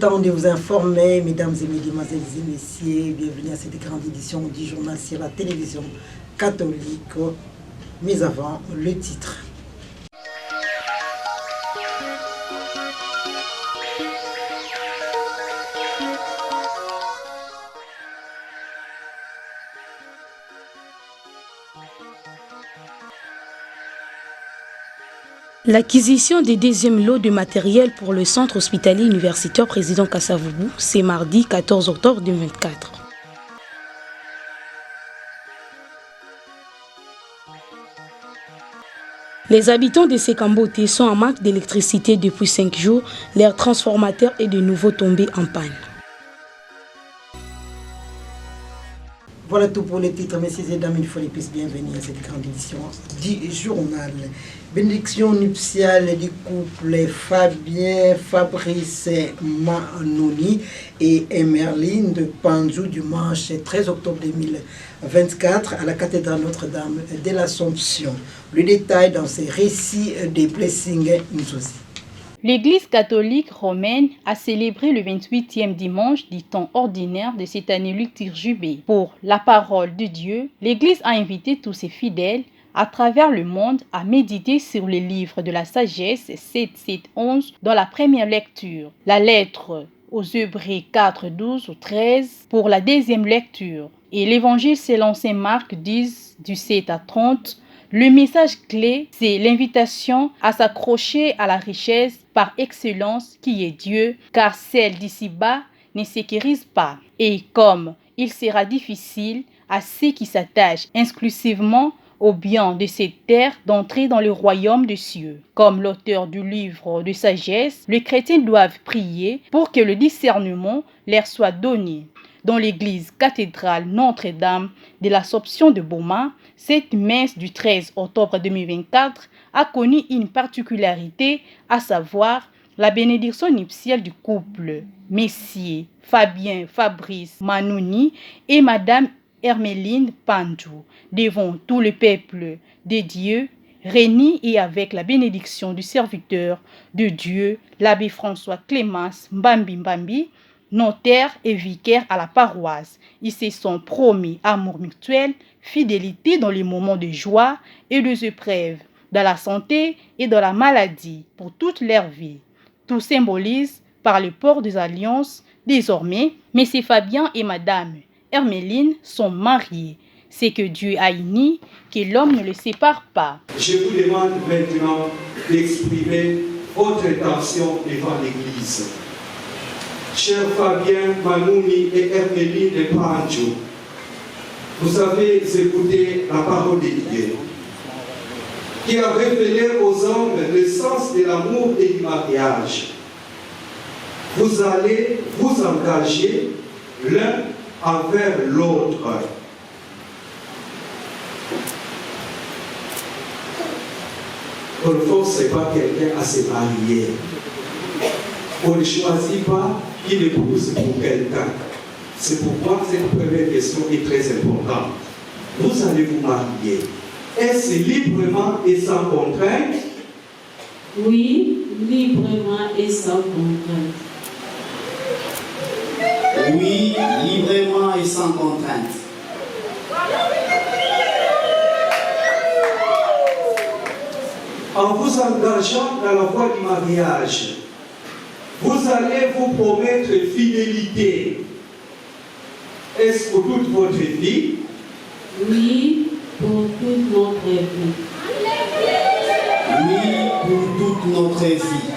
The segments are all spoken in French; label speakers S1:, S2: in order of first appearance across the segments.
S1: temps de vous informer, mesdames et mesdemoiselles et messieurs. Bienvenue à cette grande édition du journal sur la télévision catholique. Mais avant, le titre.
S2: L'acquisition des deuxièmes lots de matériel pour le centre hospitalier universitaire Président Kasavubu, c'est mardi 14 octobre 2024. Les habitants de Sekambote sont en manque d'électricité depuis 5 jours. Leur transformateur est de nouveau tombé en panne.
S1: Voilà tout pour les titres, messieurs et dames, une fois de plus, bienvenue à cette grande édition du journal. Bénédiction nuptiale du couple Fabien Fabrice Manouni et Emerline de Panjou dimanche 13 octobre 2024 à la cathédrale Notre-Dame de l'Assomption. Le détail dans ces récits de Blessing Nzosi.
S3: L'Église catholique romaine a célébré le 28e dimanche du temps ordinaire de cette année liturgique. Pour la parole de Dieu, l'Église a invité tous ses fidèles à travers le monde à méditer sur les livres de la sagesse 7-7-11 dans la première lecture, la lettre aux Hébreux 4-12-13 pour la deuxième lecture et l'Évangile selon saint Marc 10 du 7 à 30. Le message clé, c'est l'invitation à s'accrocher à la richesse par excellence qui est Dieu, car celle d'ici-bas ne sécurise pas. Et comme il sera difficile à ceux qui s'attachent exclusivement au bien de cette terre d'entrer dans le royaume des cieux. Comme l'auteur du livre de sagesse, les chrétiens doivent prier pour que le discernement leur soit donné. Dans l'église cathédrale Notre-Dame de l'Assomption de Boma, cette messe du 13 octobre 2024 a connu une particularité, à savoir la bénédiction nuptiale du couple Messier Fabien Fabrice Manouni et Madame Hermeline Panjou, devant tout le peuple de Dieu, réunis et avec la bénédiction du serviteur de Dieu, l'abbé François Clémence Mbambi, notaire et vicaire à la paroisse. Ils se sont promis amour mutuel, fidélité dans les moments de joie et de épreuves, dans la santé et dans la maladie, pour toute leur vie. Tout symbolise par le port des alliances. Désormais, M. Fabien et Madame Hermeline sont mariés. C'est que Dieu a uni, que l'homme ne le sépare pas.
S4: Je vous demande maintenant d'exprimer votre intention devant l'Église. Cher Fabien Manouni et Hermeline de Panjou, vous avez écouté la parole de Dieu qui a révélé aux hommes le sens de l'amour et du mariage. Vous allez vous engager l'un envers l'autre. On ne force pas quelqu'un à se marier. On ne choisit pas une épouse pour quelqu'un. C'est pourquoi cette première question est très importante. Vous allez vous marier. Est-ce librement et sans contrainte?
S5: Oui, librement et sans contrainte.
S6: Oui, librement et sans contrainte.
S4: En vous engageant dans la voie du mariage, vous allez vous promettre fidélité. Est-ce pour toute votre vie?
S5: Oui, pour toute notre vie.
S6: Oui, pour toute notre vie.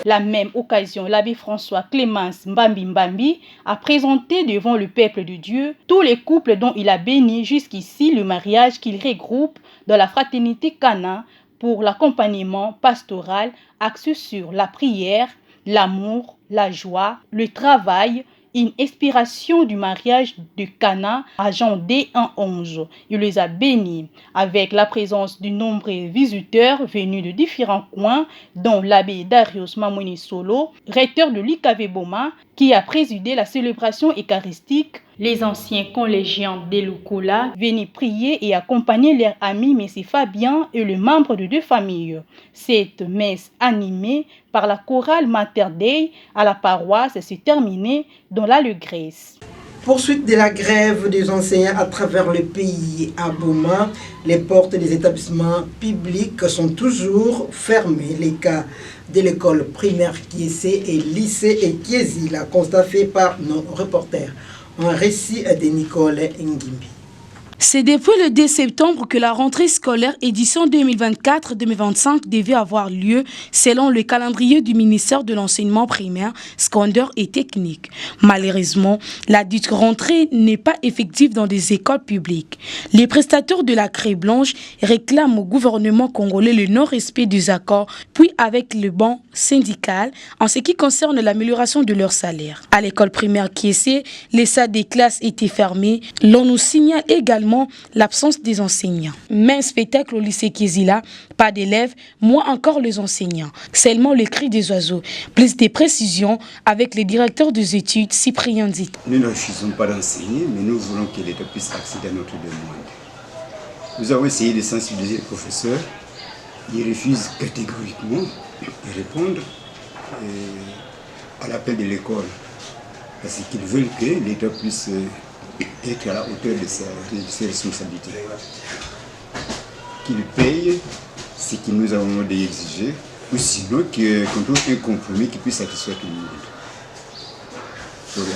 S3: La même occasion, l'abbé François Clémence Mbambi a présenté devant le peuple de Dieu tous les couples dont il a béni jusqu'ici le mariage qu'il regroupe dans la fraternité Cana pour l'accompagnement pastoral axé sur la prière, l'amour, la joie, le travail, une inspiration du mariage de Cana à Jean D 1:11. Il les a bénis avec la présence de nombreux visiteurs venus de différents coins, dont l'abbé Darius Mamoni Solo, recteur de l'IKV Boma, qui a présidé la célébration eucharistique Les anciens collégiens de Lukola venaient prier et accompagner leur ami M. Fabien et le membre de deux familles. Cette messe animée par la chorale Mater Dei à la paroisse s'est terminée dans l'allégresse.
S1: Poursuite de la grève des enseignants à travers le pays. À Boma, les portes des établissements publics sont toujours fermées. Les cas de l'école primaire Kiessé et lycée et Kiesi, la constat fait par nos reporters. Un récit de Nicole Ngimbi.
S2: C'est depuis le 2 septembre que la rentrée scolaire édition 2024-2025 devait avoir lieu selon le calendrier du ministère de l'enseignement primaire, secondaire et technique. Malheureusement, la dite rentrée n'est pas effective dans des écoles publiques. Les prestataires de la Craie Blanche réclament au gouvernement congolais le non-respect des accords, puis avec le banc syndical en ce qui concerne l'amélioration de leur salaire. À l'école primaire Kiessé, les salles des classes étaient fermées. L'on nous signale également l'absence des enseignants. Même spectacle au lycée Kizila, pas d'élèves, moins encore les enseignants. Seulement le cri des oiseaux. Plus de précisions avec le directeur des études, Cyprien Dit.
S7: Nous ne refusons pas d'enseigner, mais nous voulons que l'État puisse accéder à notre demande. Nous avons essayé de sensibiliser les professeurs. Ils refusent catégoriquement de répondre à l'appel de l'école. Parce qu'ils veulent que l'État puisse être à la hauteur de ses responsabilités. Qu'il paye ce que nous avons exigé, ou sinon qu'on trouve un compromis qui puisse satisfaire tout le monde.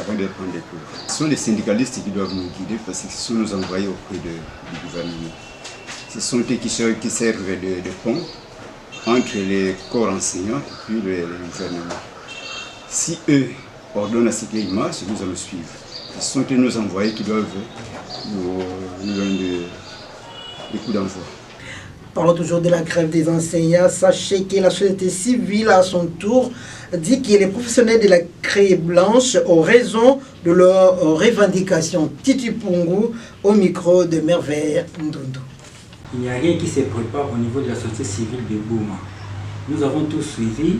S7: Avant de prendre les cours. Ce sont les syndicalistes qui doivent nous guider parce que ce sont nos envoyés auprès du gouvernement. Ce sont eux qui servent de pont entre les corps enseignants et puis le gouvernement. Si eux ordonnent à ce qu'il marche, nous allons suivre. Ce sont nos envoyés qui doivent nous donner des coups d'envoi.
S1: Parlons toujours de la grève des enseignants. Sachez que la société civile, à son tour, dit que les professionnels de la Craie Blanche ont raison de leurs revendications. Titi Pungu au micro de Merveille Ndondo.
S8: Il n'y a rien qui se prépare au niveau de la société civile de Boma. Nous avons tous suivi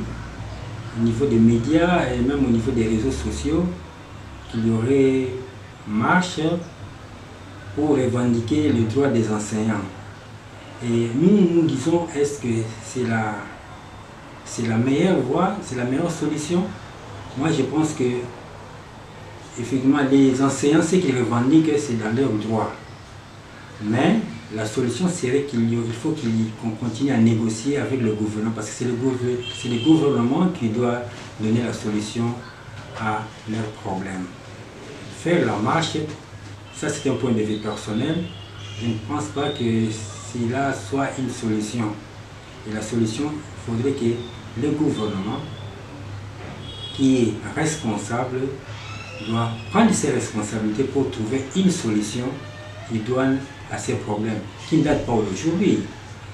S8: au niveau des médias et même au niveau des réseaux sociaux qu'il y aurait marche pour revendiquer les droits des enseignants. Et nous disons, est-ce que c'est la meilleure voie, c'est la meilleure solution? Moi je pense que effectivement les enseignants, ce qu'ils revendiquent, c'est dans leurs droits. Mais la solution serait qu'il faut qu'on continue à négocier avec le gouvernement, parce que c'est le gouvernement qui doit donner la solution à leurs problèmes. Faire la marche, ça c'est un point de vue personnel, je ne pense pas que cela soit une solution. Et la solution, il faudrait que le gouvernement, qui est responsable, doit prendre ses responsabilités pour trouver une solution idoine à ces problèmes, qui ne datent pas d'aujourd'hui.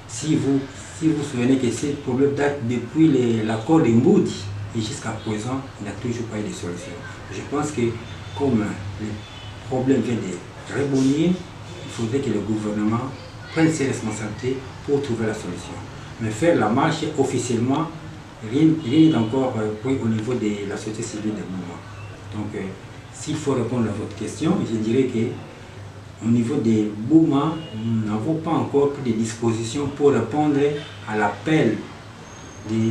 S8: Si vous vous souvenez que ces problèmes datent depuis l'accord de Moody, et jusqu'à présent, il n'y a toujours pas eu de solution. Je pense que comme le problème vient de rebondir, il faudrait que le gouvernement prenne ses responsabilités pour trouver la solution. Mais faire la marche officiellement, rien n'est encore pris au niveau de la société civile de Boma. Donc, s'il faut répondre à votre question, je dirais qu'au niveau de Boma, nous n'avons pas encore pris des dispositions pour répondre à l'appel de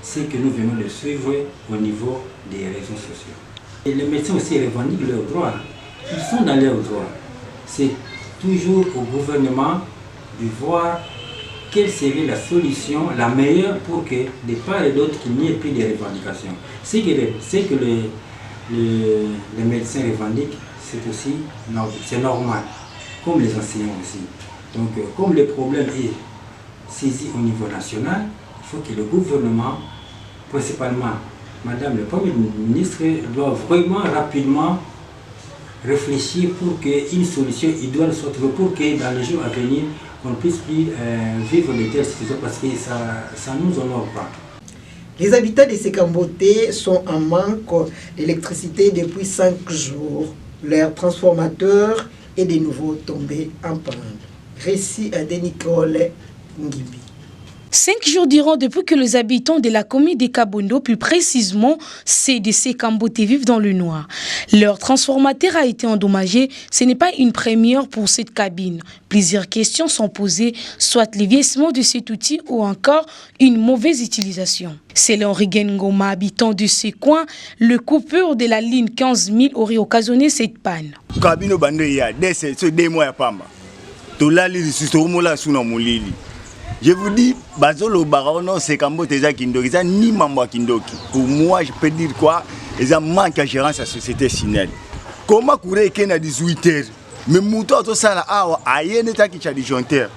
S8: ce que nous venons de suivre au niveau des réseaux sociaux. Et les médecins aussi revendiquent leurs droits. Ils sont dans leurs droits. C'est toujours au gouvernement de voir quelle serait la solution la meilleure pour que de part et d'autre qu'il n'y ait plus de revendications. Ce que les médecins revendiquent, c'est normal, comme les enseignants aussi. Donc comme le problème est saisi au niveau national, il faut que le gouvernement, principalement Madame le Premier ministre, doit vraiment rapidement réfléchir pour qu'une solution idoine soit trouvée, pour que dans les jours à venir, on ne puisse plus vivre de telles situations, parce que ça ne nous honore pas.
S1: Les habitants de Sekamboté sont en manque d'électricité depuis 5 jours. Leur transformateur est de nouveau tombé en panne. Récit de Nicole Ngibi.
S2: 5 jours durant depuis que les habitants de la commune de Kabondo, plus précisément CDC Kambote, vivent dans le noir. Leur transformateur a été endommagé. Ce n'est pas une première pour cette cabine. Plusieurs questions sont posées, soit le vieillissement de cet outil ou encore une mauvaise utilisation. Selon Rigen Ngoma, habitant de ce coin, le coupure de la ligne 15 000 aurait occasionné cette panne.
S9: Cabine bande il y a des mois à Pamba. Tout là, je vous dis, Bazolo Barono, c'est Kambote Kindoki, ça ni Mamba Kindoki. Pour moi, je peux dire quoi? Ils ont manqué de gérance à la société Sinel. Comment courir à 18h? Mais Mouto, tout ça, aïe, n'est pas qui a disjoncteur.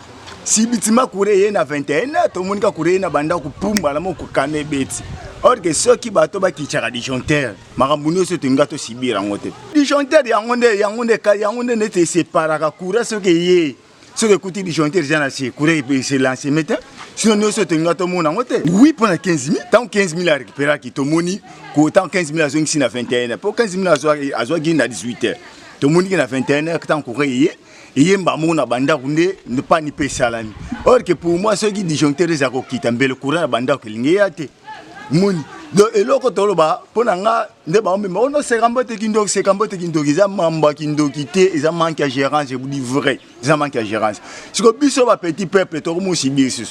S9: Si Bitima courir à 21h, tout le monde a couru à Banda ou Pumba, la mot Kane Beti. Or que ceux qui battent qui a disjoncteur, Marambuno se tunga to Sibir en moté. Disjoncteur, Yangonde n'était séparé à courir ce qui est. Ce que coûte disjoncteur, c'est courir et se lancer maintenant. Sinon, nous sommes tous les monde en moté. Oui, pendant 15 000, tant 15 000 à récupérer qui te moni, qu'autant 15 000 à 21h. Pour 15 000 à 18h. Tout le monde qui a 21h, tant courir. Et il y a un banda ne pas ni payer salami. Or que pour moi, ceux qui disjoncteurs, ils ont quitté un bel courant à banda qui n'y a été. Donc, et là, quand on va, pour nga, on c'est Kambote Kindoki, c'est Kambote Kindoki, ils ont mamba Kindoki, ils ont manqué à gérance, je vous dis vrai, ils ont manqué à gérance. Ce que biso va petit peuple, tout le monde s'y bien sûr.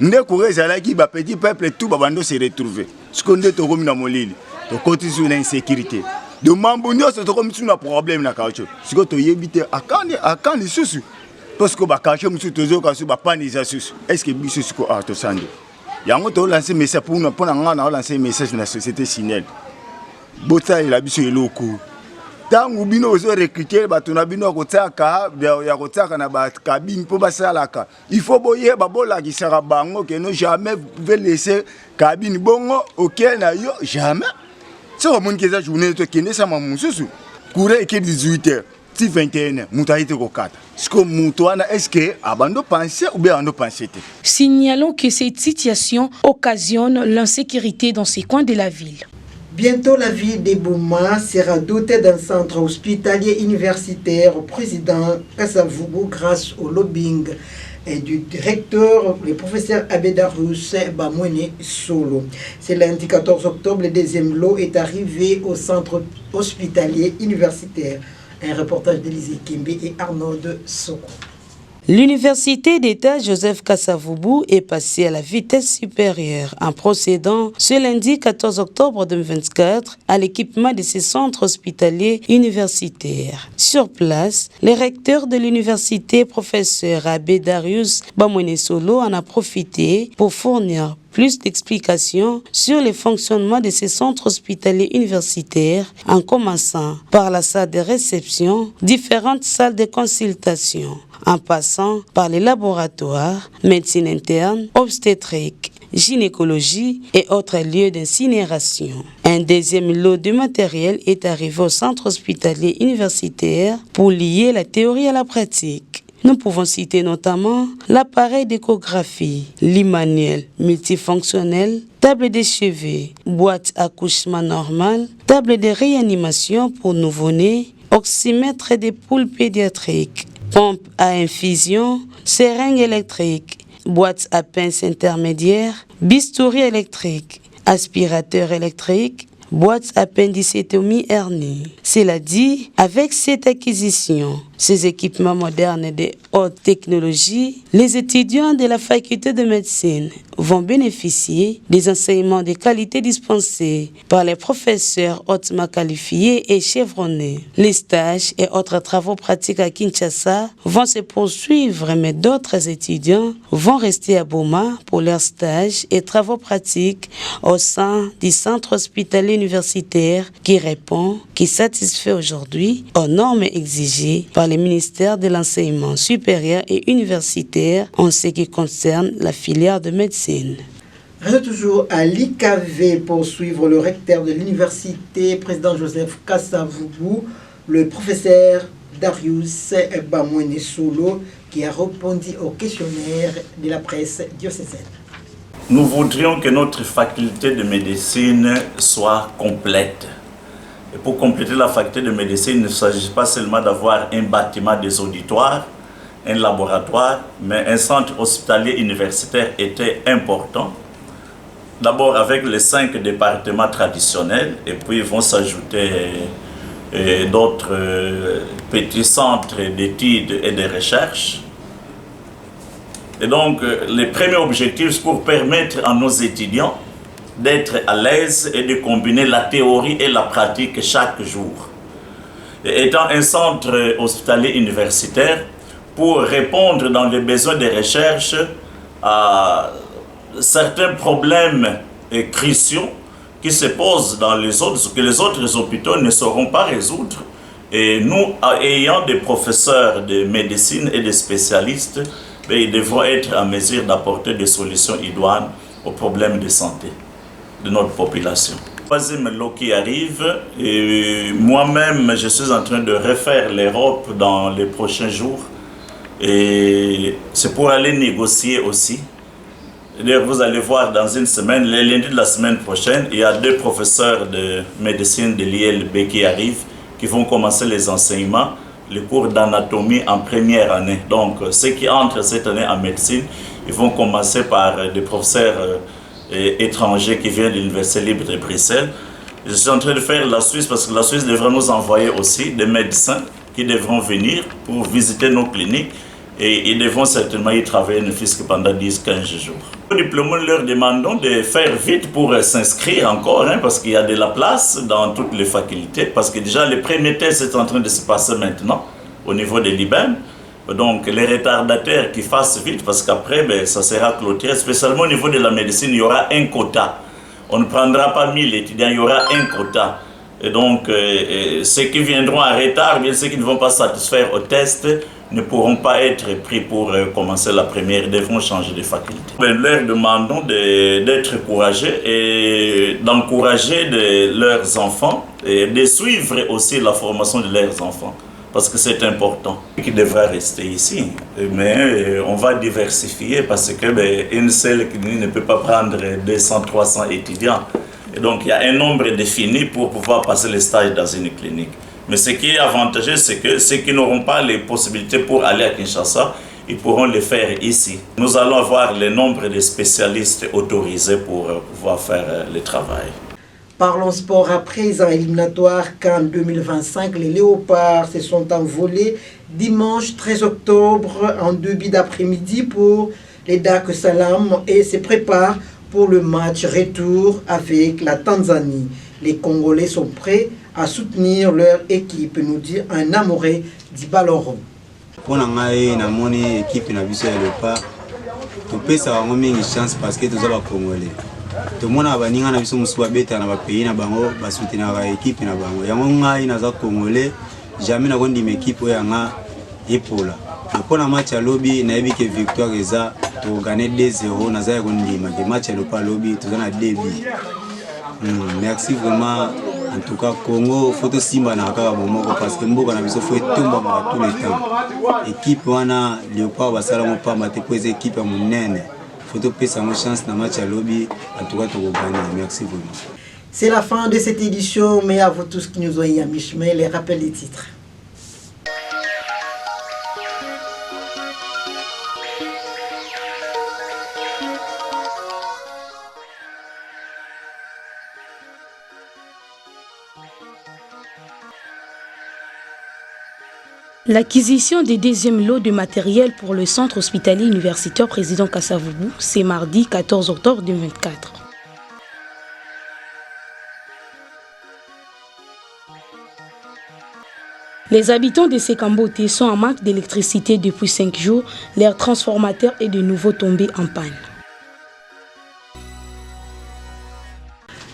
S9: Nous courez à qui va petit peuple, tout va bando se retrouver. Ce qu'on est au commun à Molili, donc continue sur l'insécurité. De Mambonio, c'est comme si on a un problème na caoutchouc. Ce que tu éviter à quand les sous, parce que bah caoutchouc monsieur toujours quand tu vas pas les assus. Est-ce que biso ce qu'on a tout ça? Yango to lancer message pour nga lancer message na société Sinel. Bota il a biso eloko. Tangu bino ozo recruter ba tuna bino kotaka ya kotaka na ba cabine pour basalaka. Il faut boyer ba bola ki sera bango que no jamais pouvez laisser cabine bongo OK na yo jamais. Si on monte que journée to kene sa mamususu. Courir que 18h. Si 21h, Moutaïte Kokata. Est-ce que Moutouana, est-ce que Abando pensait ou bien Abando pensait?
S2: Signalons que cette situation occasionne l'insécurité dans ces coins de la ville.
S1: Bientôt, la ville de Bouma sera dotée d'un centre hospitalier universitaire au président Kasavubu grâce au lobbying et du directeur, le professeur Abedarius Bamwene Solo. C'est lundi 14 octobre, le deuxième lot est arrivé au centre hospitalier universitaire. Un reportage d'Élisée Kimbe et Arnaud de Soko.
S10: L'université d'État Joseph Kasavubu est passée à la vitesse supérieure en procédant ce lundi 14 octobre 2024 à l'équipement de ses centres hospitaliers universitaires. Sur place, le recteur de l'université, professeur Abedarius Bamwene Solo, en a profité pour fournir plus d'explications sur le fonctionnement de ces centres hospitaliers universitaires, en commençant par la salle de réception, différentes salles de consultation, en passant par les laboratoires, médecine interne, obstétrique, gynécologie et autres lieux d'incinération. Un deuxième lot de matériel est arrivé au centre hospitalier universitaire pour lier la théorie à la pratique. Nous pouvons citer notamment l'appareil d'échographie, l'immanuel multifonctionnel, table de chevet, boîte accouchement normal, table de réanimation pour nouveau-nés, oxymètre des poules pédiatriques, pompe à infusion, seringue électrique, boîte à pince intermédiaire, bistouri électrique, aspirateur électrique, boîte appendicectomie hernie. Cela dit, avec cette acquisition, ces équipements modernes de haute technologie, les étudiants de la faculté de médecine vont bénéficier des enseignements de qualité dispensés par les professeurs hautement qualifiés et chevronnés. Les stages et autres travaux pratiques à Kinshasa vont se poursuivre, mais d'autres étudiants vont rester à Bouma pour leurs stages et travaux pratiques au sein du centre hospitalier universitaire qui satisfait aujourd'hui aux normes exigées par les ministères de l'enseignement supérieur et universitaire en ce qui concerne la filière de médecine.
S1: Restons toujours à l'IKV pour suivre le recteur de l'université, président Joseph Kasavubu, le professeur Darius Bamwene Solo, qui a répondu au questionnaire de la presse diocésaine.
S11: Nous voudrions que notre faculté de médecine soit complète. Et pour compléter la faculté de médecine, il ne s'agit pas seulement d'avoir un bâtiment des auditoires, un laboratoire, mais un centre hospitalier universitaire était important. D'abord avec les 5 départements traditionnels, et puis vont s'ajouter d'autres petits centres d'études et de recherche. Et donc, les premiers objectifs, c'est pour permettre à nos étudiants d'être à l'aise et de combiner la théorie et la pratique chaque jour. Et étant un centre hospitalier universitaire, pour répondre dans les besoins de recherche à certains problèmes cruciaux qui se posent dans les autres, que les autres hôpitaux ne sauront pas résoudre. Et nous, ayant des professeurs de médecine et des spécialistes, ils devront être en mesure d'apporter des solutions idoines aux problèmes de santé de notre population. Troisième lot qui arrive, et moi-même je suis en train de refaire l'Europe dans les prochains jours, et c'est pour aller négocier aussi. D'ailleurs, vous allez voir dans une semaine, le lundi de la semaine prochaine, il y a 2 professeurs de médecine de l'ILB qui arrivent, qui vont commencer les enseignements, les cours d'anatomie en première année. Donc, ceux qui entrent cette année en médecine, ils vont commencer par des professeurs étrangers qui viennent de l'Université libre de Bruxelles. Je suis en train de faire la Suisse parce que la Suisse devrait nous envoyer aussi des médecins qui devront venir pour visiter nos cliniques. Et ils devront certainement y travailler ne fût-ce que pendant 10-15 jours. Au diplôme, nous leur demandons de faire vite pour s'inscrire encore, parce qu'il y a de la place dans toutes les facultés, parce que déjà les premiers tests sont en train de se passer maintenant au niveau de l'IBEM. Donc les retardataires qui fassent vite, parce qu'après ça sera clôturé, spécialement au niveau de la médecine, il y aura un quota. On ne prendra pas 1000 étudiants, il y aura un quota. Et donc ceux qui viendront en retard, bien ceux qui ne vont pas satisfaire au test, ne pourront pas être pris pour commencer la première, ils devront changer de faculté. Nous leur demandons d'être courageux et d'encourager leurs enfants et de suivre aussi la formation de leurs enfants, parce que c'est important. Qui devra rester ici, mais on va diversifier parce que une seule clinique ne peut pas prendre 200-300 étudiants. Et donc il y a un nombre défini pour pouvoir passer les stages dans une clinique. Mais ce qui est avantageux, c'est que ceux qui n'auront pas les possibilités pour aller à Kinshasa, ils pourront le faire ici. Nous allons avoir le nombre de spécialistes autorisés pour pouvoir faire le travail.
S1: Parlons sport à présent, éliminatoire CAN 2025. Les Léopards se sont envolés dimanche 13 octobre en début d'après-midi pour les Dar es Salaam et se préparent pour le match retour avec la Tanzanie. Les Congolais sont prêts à soutenir leur équipe, nous dit un amoureux du Baloro.
S12: Pour la équipe na biso ya Léopard, tu peux savoir une chance parce que tu es Congolais. Tout le monde a baninga na biso musuba beta na ba pays na bango ba soutenir ba équipe na bango. Yango ngai na za Congolais, jamais na kondi équipe oyo nga epola. Pour la match à lobby, na yebi que victoire eza to gagner 2-0 na za kondi ma match à Léopard lobby tu na 2 buts. Merci vraiment. En tout cas, Congo, faut aussi parce que Mboka na biso faut tomber tout le temps. Équipe wana Léopard basala mo pas maté pour équipe monene. Faut te passer une chance dans match à lobby. En tout cas, tu vas gagner. Merci vraiment.
S1: C'est la fin de cette édition, mais à vous tous qui nous ont eu à mi-chemin, les rappels des titres.
S2: L'acquisition des deuxièmes lots de matériel pour le centre hospitalier universitaire Président Kasavubu, c'est mardi 14 octobre 2024. Les habitants de Sekambote sont en manque d'électricité depuis 5 jours. Leur transformateur est de nouveau tombé en panne.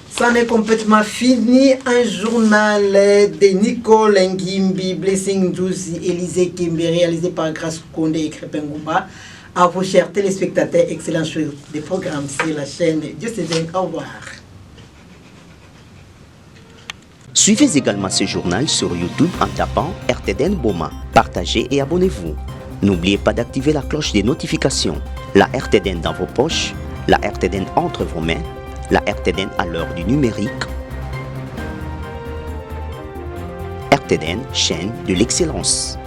S1: Ça n'est complètement fini. Un journal de Nicole Ngimbi, Blessing Douzi, Élisée Kimbe, réalisé par Grace Konde et Crépengumba. À vos chers téléspectateurs, excellent show des programmes sur la chaîne Diocésaine. Au revoir.
S13: Suivez également ce journal sur YouTube en tapant RTDN Boma. Partagez et abonnez-vous. N'oubliez pas d'activer la cloche des notifications. La RTDN dans vos poches, la RTDN entre vos mains, la RTDN à l'heure du numérique. RTDN, chaîne de l'excellence.